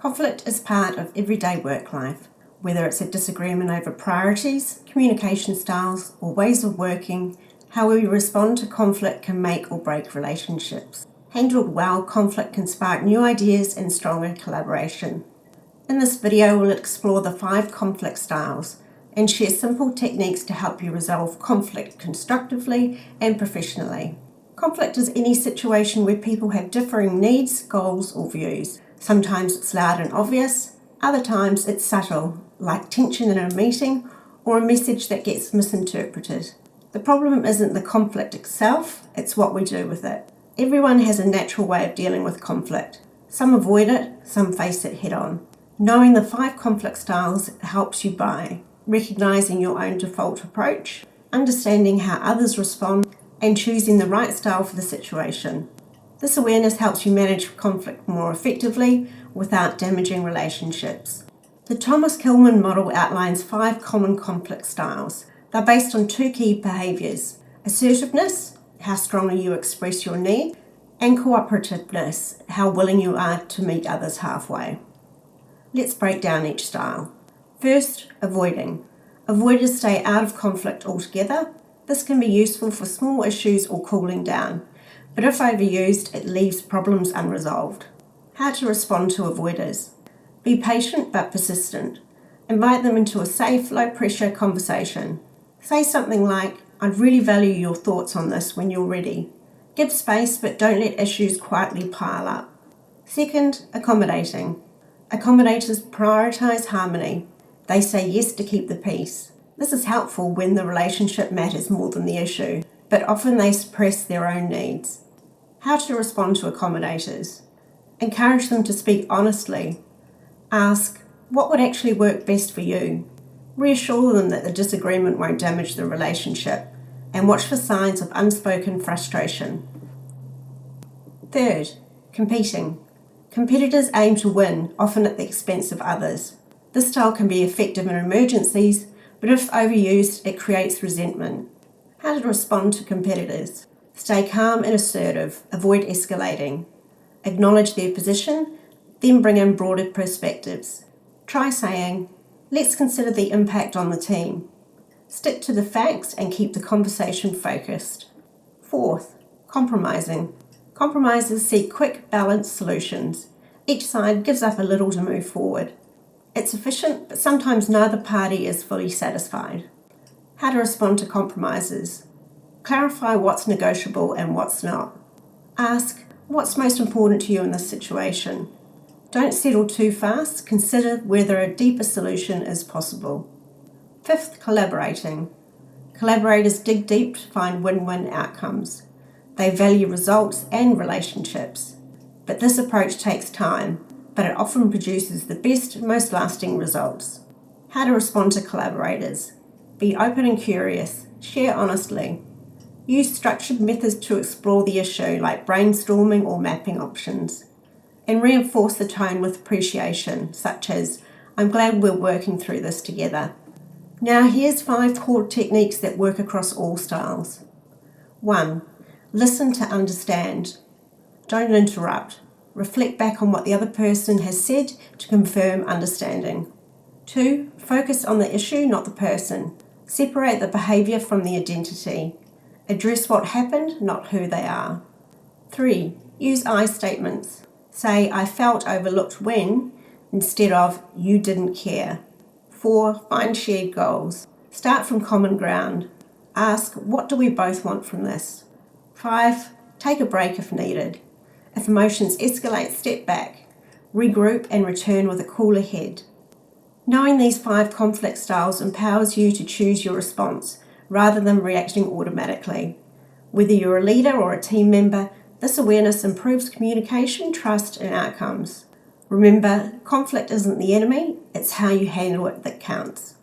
Conflict is part of everyday work life, whether it's a disagreement over priorities, communication styles, or ways of working. How we respond to conflict can make or break relationships. Handled well, conflict can spark new ideas and stronger collaboration. In this video, we'll explore the 5 conflict styles and share simple techniques to help you resolve conflict constructively and professionally. Conflict is any situation where people have differing needs, goals, or views. Sometimes it's loud and obvious, other times it's subtle, like tension in a meeting or a message that gets misinterpreted. The problem isn't the conflict itself, it's what we do with it. Everyone has a natural way of dealing with conflict. Some avoid it, some face it head on. Knowing the 5 conflict styles helps you by recognizing your own default approach, understanding how others respond, and choosing the right style for the situation. This awareness helps you manage conflict more effectively without damaging relationships. The Thomas-Kilmann model outlines 5 common conflict styles. They're based on 2 key behaviors: assertiveness, how strongly you express your need, and cooperativeness, how willing you are to meet others halfway. Let's break down each style. First, avoiding. Avoiders stay out of conflict altogether. This can be useful for small issues or cooling down, but if overused, it leaves problems unresolved. How to respond to avoiders. Be patient but persistent. Invite them into a safe, low-pressure conversation. Say something like, "I'd really value your thoughts on this when you're ready." Give space, but don't let issues quietly pile up. Second, accommodating. Accommodators prioritize harmony. They say yes to keep the peace. This is helpful when the relationship matters more than the issue, but often they suppress their own needs. How to respond to accommodators. Encourage them to speak honestly. Ask, what would actually work best for you? Reassure them that the disagreement won't damage the relationship, and watch for signs of unspoken frustration. Third, competing. Competitors aim to win, often at the expense of others. This style can be effective in emergencies, but if overused, it creates resentment. How to respond to competitors. Stay calm and assertive, avoid escalating. Acknowledge their position, then bring in broader perspectives. Try saying, "Let's consider the impact on the team." Stick to the facts and keep the conversation focused. Fourth, compromising. Compromisers seek quick, balanced solutions. Each side gives up a little to move forward. It's efficient, but sometimes neither party is fully satisfied. How to respond to compromises. Clarify what's negotiable and what's not. Ask, what's most important to you in this situation? Don't settle too fast, consider whether a deeper solution is possible. Fifth, collaborating. Collaborators dig deep to find win-win outcomes. They value results and relationships. But this approach takes time, but it often produces the best, most lasting results. How to respond to collaborators. Be open and curious. Share honestly. Use structured methods to explore the issue, like brainstorming or mapping options. And reinforce the tone with appreciation, such as, "I'm glad we're working through this together." Now here's 5 core techniques that work across all styles. 1. Listen to understand. Don't interrupt. Reflect back on what the other person has said to confirm understanding. 2. Focus on the issue, not the person. Separate the behavior from the identity. Address what happened, not who they are. 3. Use I statements. Say, "I felt overlooked when," instead of "you didn't care." 4. Find shared goals. Start from common ground. Ask, what do we both want from this? 5. Take a break if needed. If emotions escalate, step back. Regroup and return with a cooler head. Knowing these 5 conflict styles empowers you to choose your response rather than reacting automatically. Whether you're a leader or a team member, this awareness improves communication, trust, and outcomes. Remember, conflict isn't the enemy, it's how you handle it that counts.